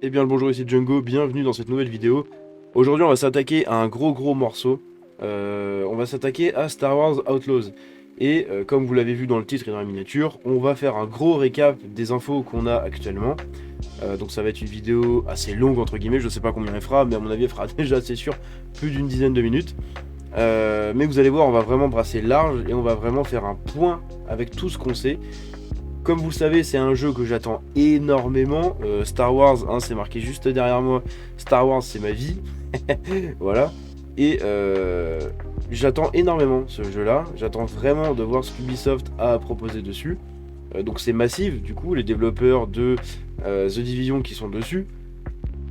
Eh bien le bonjour, ici Django, bienvenue dans cette nouvelle vidéo. Aujourd'hui on va s'attaquer à un gros morceau. On va s'attaquer à Star Wars Outlaws. Et comme vous l'avez vu dans le titre et dans la miniature, on va faire un gros récap des infos qu'on a actuellement. Donc ça va être une vidéo assez longue entre guillemets, je sais pas combien elle fera, mais à mon avis elle fera déjà c'est sûr plus d'une dizaine de minutes. Mais vous allez voir, on va vraiment brasser large et on va vraiment faire un point avec tout ce qu'on sait. Comme vous le savez, c'est un jeu que j'attends énormément. Star Wars, hein, c'est marqué juste derrière moi. Star Wars, c'est ma vie. Voilà. Et j'attends énormément ce jeu-là. J'attends vraiment de voir ce qu'Ubisoft a à proposer dessus. Donc c'est Massive, du coup, les développeurs de The Division qui sont dessus.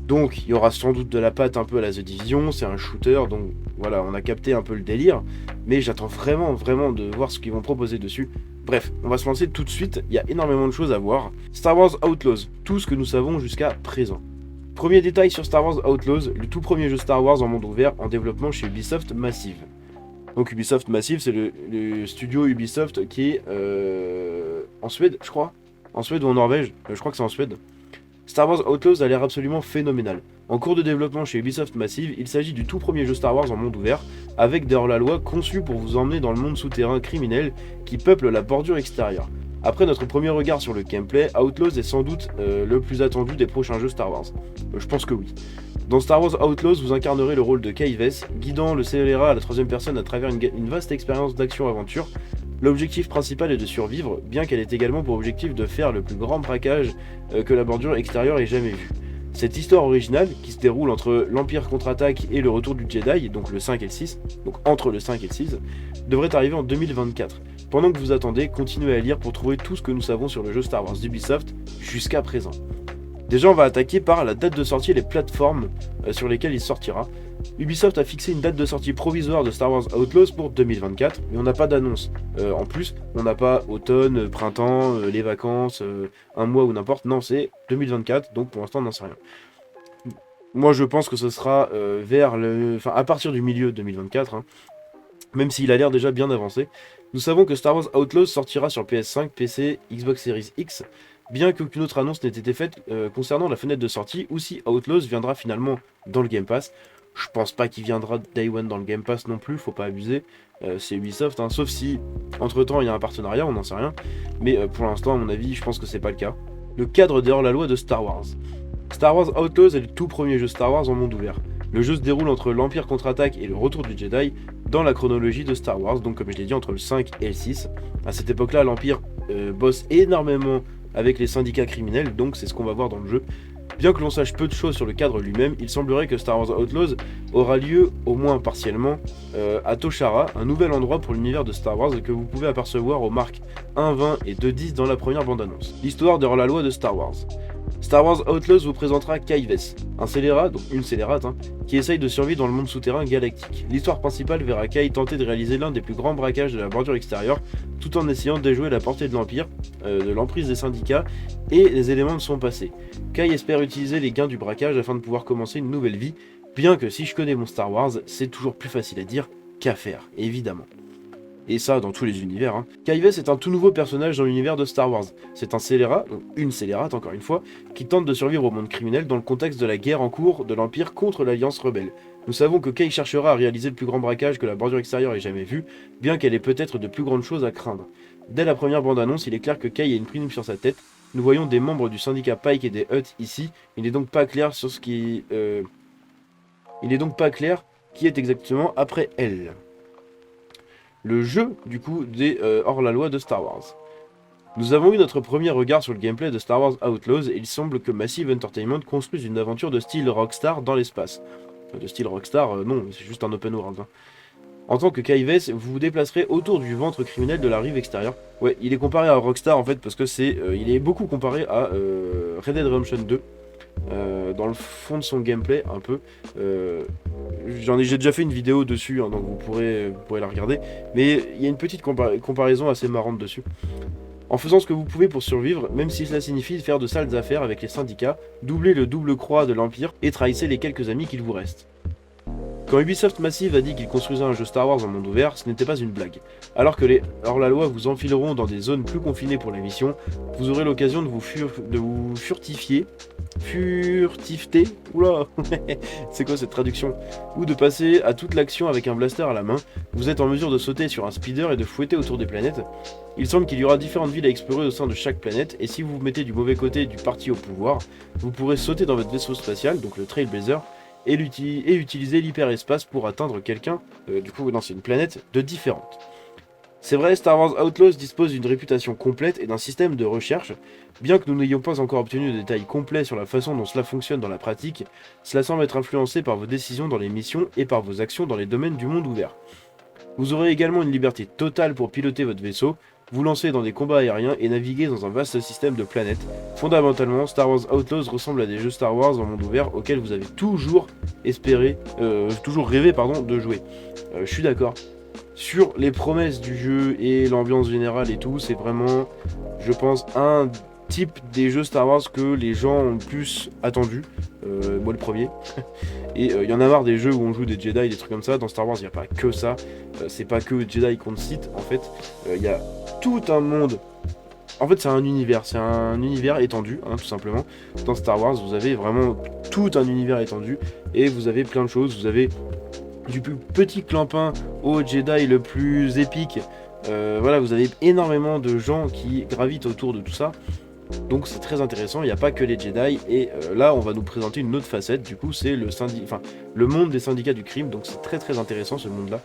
Donc il y aura sans doute de la patte un peu à la The Division. C'est un shooter, donc voilà, on a capté un peu le délire. Mais j'attends vraiment de voir ce qu'ils vont proposer dessus. Bref, on va se lancer tout de suite, il y a énormément de choses à voir. Star Wars Outlaws, tout ce que nous savons jusqu'à présent. Premier détail sur Star Wars Outlaws, le tout premier jeu Star Wars en monde ouvert en développement chez Ubisoft Massive. Donc Ubisoft Massive, c'est le studio Ubisoft qui est en Suède, je crois. En Suède ou en Norvège, je crois que c'est en Suède. Star Wars Outlaws a l'air absolument phénoménal. En cours de développement chez Ubisoft Massive, il s'agit du tout premier jeu Star Wars en monde ouvert, avec des hors-la-loi conçus pour vous emmener dans le monde souterrain criminel qui peuple la bordure extérieure. Après notre premier regard sur le gameplay, Outlaws est sans doute le plus attendu des prochains jeux Star Wars. Je pense que oui. Dans Star Wars Outlaws, vous incarnerez le rôle de Kay Vess, guidant le scélérat à la troisième personne à travers une vaste expérience d'action-aventure. L'objectif principal est de survivre, bien qu'elle ait également pour objectif de faire le plus grand braquage que la bordure extérieure ait jamais vu. Cette histoire originale, qui se déroule entre l'Empire contre-attaque et le retour du Jedi, donc le 5 et le 6, donc entre le 5 et le 6, devrait arriver en 2024. Pendant que vous attendez, continuez à lire pour trouver tout ce que nous savons sur le jeu Star Wars d'Ubisoft jusqu'à présent. Déjà, on va attaquer par la date de sortie et les plateformes sur lesquelles il sortira. Ubisoft a fixé une date de sortie provisoire de Star Wars Outlaws pour 2024, mais on n'a pas d'annonce. En plus, on n'a pas automne, printemps, les vacances, un mois ou n'importe. Non, c'est 2024, donc pour l'instant, on n'en sait rien. Moi, je pense que ce sera à partir du milieu 2024, hein, même s'il a l'air déjà bien avancé. Nous savons que Star Wars Outlaws sortira sur PS5, PC, Xbox Series X, bien qu'aucune autre annonce n'ait été faite concernant la fenêtre de sortie, ou si Outlaws viendra finalement dans le Game Pass. Je pense pas qu'il viendra Day One dans le Game Pass non plus, faut pas abuser. C'est Ubisoft, hein, sauf si entre temps il y a un partenariat, on n'en sait rien. Mais pour l'instant, à mon avis, je pense que c'est pas le cas. Le cadre de hors-la-loi de Star Wars. Star Wars Outlaws est le tout premier jeu Star Wars en monde ouvert. Le jeu se déroule entre l'Empire contre-attaque et le retour du Jedi dans la chronologie de Star Wars, donc comme je l'ai dit, entre le 5 et le 6. À cette époque-là, l'Empire bosse énormément avec les syndicats criminels, donc c'est ce qu'on va voir dans le jeu. Bien que l'on sache peu de choses sur le cadre lui-même, il semblerait que Star Wars Outlaws aura lieu, au moins partiellement, à Toshara, un nouvel endroit pour l'univers de Star Wars que vous pouvez apercevoir aux marques 1.20 et 2.10 dans la première bande-annonce. L'histoire de la loi de Star Wars. Star Wars Outlaws vous présentera Kay Vess, un scélérat, donc une scélérate, hein, qui essaye de survivre dans le monde souterrain galactique. L'histoire principale verra Kay tenter de réaliser l'un des plus grands braquages de la bordure extérieure, tout en essayant de déjouer la portée de l'Empire, de l'emprise des syndicats et les éléments de son passé. Kay espère utiliser les gains du braquage afin de pouvoir commencer une nouvelle vie, bien que si je connais mon Star Wars, c'est toujours plus facile à dire qu'à faire, évidemment. Et ça dans tous les univers. Hein. Kay Vess est un tout nouveau personnage dans l'univers de Star Wars. C'est un scélérat, donc une scélérate encore une fois, qui tente de survivre au monde criminel dans le contexte de la guerre en cours de l'Empire contre l'Alliance rebelle. Nous savons que Kay cherchera à réaliser le plus grand braquage que la bordure extérieure ait jamais vu, bien qu'elle ait peut-être de plus grandes choses à craindre. Dès la première bande-annonce, il est clair que Kay a une plume sur sa tête. Nous voyons des membres du syndicat Pike et des Hutt ici. Il n'est donc pas clair sur ce qui... Il n'est donc pas clair qui est exactement après elle. Le jeu, du coup, des hors-la-loi de Star Wars. Nous avons eu notre premier regard sur le gameplay de Star Wars Outlaws et il semble que Massive Entertainment construise une aventure de style Rockstar dans l'espace. De style Rockstar, non, c'est juste un open world. Hein. En tant que Kay Vess, vous vous déplacerez autour du ventre criminel de la rive extérieure. Ouais, il est comparé à Rockstar en fait parce que il est beaucoup comparé à Red Dead Redemption 2. Dans le fond de son gameplay un peu. J'ai déjà fait une vidéo dessus, hein, donc vous pourrez la regarder. Mais il y a une petite comparaison assez marrante dessus. En faisant ce que vous pouvez pour survivre, même si cela signifie faire de sales affaires avec les syndicats, doubler le double croix de l'Empire et trahir les quelques amis qu'il vous reste. Quand Ubisoft Massive a dit qu'il construisait un jeu Star Wars en monde ouvert, ce n'était pas une blague. Alors que les hors-la-loi vous enfileront dans des zones plus confinées pour la mission, vous aurez l'occasion de vous furtifier furtivité, oula, c'est quoi cette traduction? Ou de passer à toute l'action avec un blaster à la main. Vous êtes en mesure de sauter sur un speeder et de fouetter autour des planètes. Il semble qu'il y aura différentes villes à explorer au sein de chaque planète, et si vous vous mettez du mauvais côté du parti au pouvoir, vous pourrez sauter dans votre vaisseau spatial, donc le Trailblazer, et utiliser l'hyperespace pour atteindre quelqu'un, du coup non, c'est une planète de différente. C'est vrai, Star Wars Outlaws dispose d'une réputation complète et d'un système de recherche. Bien que nous n'ayons pas encore obtenu de détails complets sur la façon dont cela fonctionne dans la pratique, cela semble être influencé par vos décisions dans les missions et par vos actions dans les domaines du monde ouvert. Vous aurez également une liberté totale pour piloter votre vaisseau, vous lancer dans des combats aériens et naviguer dans un vaste système de planètes. Fondamentalement, Star Wars Outlaws ressemble à des jeux Star Wars en monde ouvert auxquels vous avez toujours rêvé de jouer. Je suis d'accord. Sur les promesses du jeu et l'ambiance générale et tout, c'est vraiment, je pense, un type des jeux Star Wars que les gens ont le plus attendu. Moi le premier. Et il y en a marre des jeux où on joue des Jedi, des trucs comme ça. Dans Star Wars, il n'y a pas que ça. C'est pas que Jedi qu'on cite, en fait. Il y a tout un monde. En fait, c'est un univers étendu, hein, tout simplement. Dans Star Wars, vous avez vraiment tout un univers étendu. Et vous avez plein de choses. Vous avez du plus petit clampin au Jedi le plus épique. Voilà, vous avez énormément de gens qui gravitent autour de tout ça. Donc c'est très intéressant, il n'y a pas que les Jedi. Et là, on va nous présenter une autre facette. Du coup, c'est le monde des syndicats du crime. Donc c'est très très intéressant ce monde-là.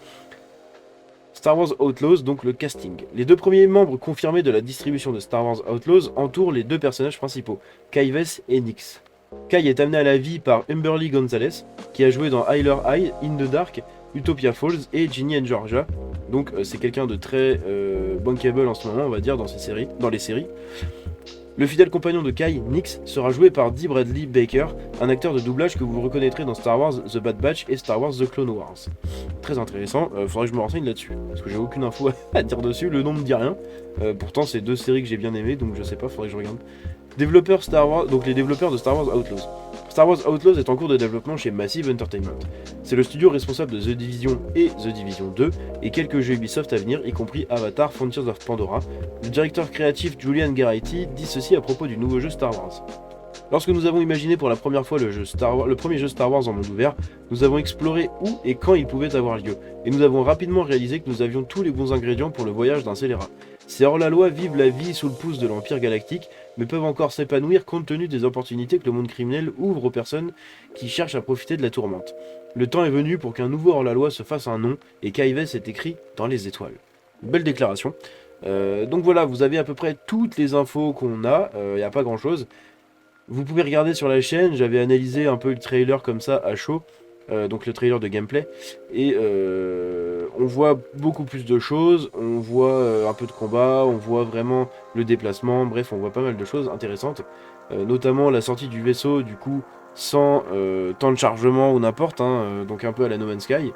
Star Wars Outlaws, donc le casting. Les deux premiers membres confirmés de la distribution de Star Wars Outlaws entourent les deux personnages principaux, Kaives et Nix. Kai est amené à la vie par Humberly Gonzalez, qui a joué dans Hyler High, In the Dark, Utopia Falls et Ginny and Georgia. Donc c'est quelqu'un de très bankable en ce moment, on va dire, dans les séries. Le fidèle compagnon de Kai, Nix, sera joué par Dee Bradley Baker, un acteur de doublage que vous reconnaîtrez dans Star Wars The Bad Batch et Star Wars The Clone Wars. Très intéressant, faudrait que je me renseigne là-dessus, parce que j'ai aucune info à dire dessus, le nom me dit rien. Pourtant c'est deux séries que j'ai bien aimées, donc je sais pas, faudrait que je regarde. Développeurs Star Wars, donc les développeurs de Star Wars Outlaws. Star Wars Outlaws est en cours de développement chez Massive Entertainment. C'est le studio responsable de The Division et The Division 2 et quelques jeux Ubisoft à venir, y compris Avatar Frontiers of Pandora. Le directeur créatif Julian Garrity dit ceci à propos du nouveau jeu Star Wars. Lorsque nous avons imaginé pour la première fois le premier jeu Star Wars en monde ouvert, nous avons exploré où et quand il pouvait avoir lieu, et nous avons rapidement réalisé que nous avions tous les bons ingrédients pour le voyage d'un scélérat. Ces hors-la-loi vivent la vie sous le pouce de l'Empire Galactique, mais peuvent encore s'épanouir compte tenu des opportunités que le monde criminel ouvre aux personnes qui cherchent à profiter de la tourmente. Le temps est venu pour qu'un nouveau hors-la-loi se fasse un nom, et Kaives est écrit dans les étoiles. Belle déclaration. Donc voilà, vous avez à peu près toutes les infos qu'on a, il n'y a pas grand-chose. Vous pouvez regarder sur la chaîne, j'avais analysé un peu le trailer comme ça à chaud, donc le trailer de gameplay, et on voit beaucoup plus de choses, on voit un peu de combat, on voit vraiment le déplacement, bref on voit pas mal de choses intéressantes, notamment la sortie du vaisseau du coup sans temps de chargement ou n'importe, hein, donc un peu à la No Man's Sky.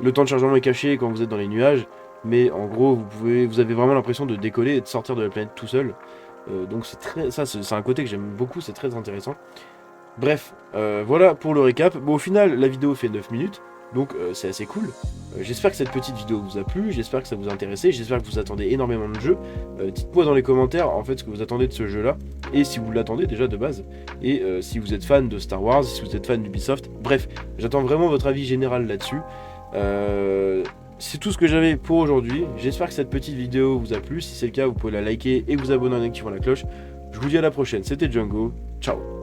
Le temps de chargement est caché quand vous êtes dans les nuages, mais en gros vous avez vraiment l'impression de décoller et de sortir de la planète tout seul. Donc c'est un côté que j'aime beaucoup, c'est très intéressant. Bref, voilà pour le récap. Bon, au final, la vidéo fait 9 minutes, donc c'est assez cool. J'espère que cette petite vidéo vous a plu, j'espère que ça vous a intéressé, j'espère que vous attendez énormément de jeux. Dites-moi dans les commentaires en fait ce que vous attendez de ce jeu-là, et si vous l'attendez déjà de base, et si vous êtes fan de Star Wars, si vous êtes fan d'Ubisoft, bref, j'attends vraiment votre avis général là-dessus. C'est tout ce que j'avais pour aujourd'hui. J'espère que cette petite vidéo vous a plu. Si c'est le cas, vous pouvez la liker et vous abonner en activant la cloche. Je vous dis à la prochaine. C'était Django. Ciao.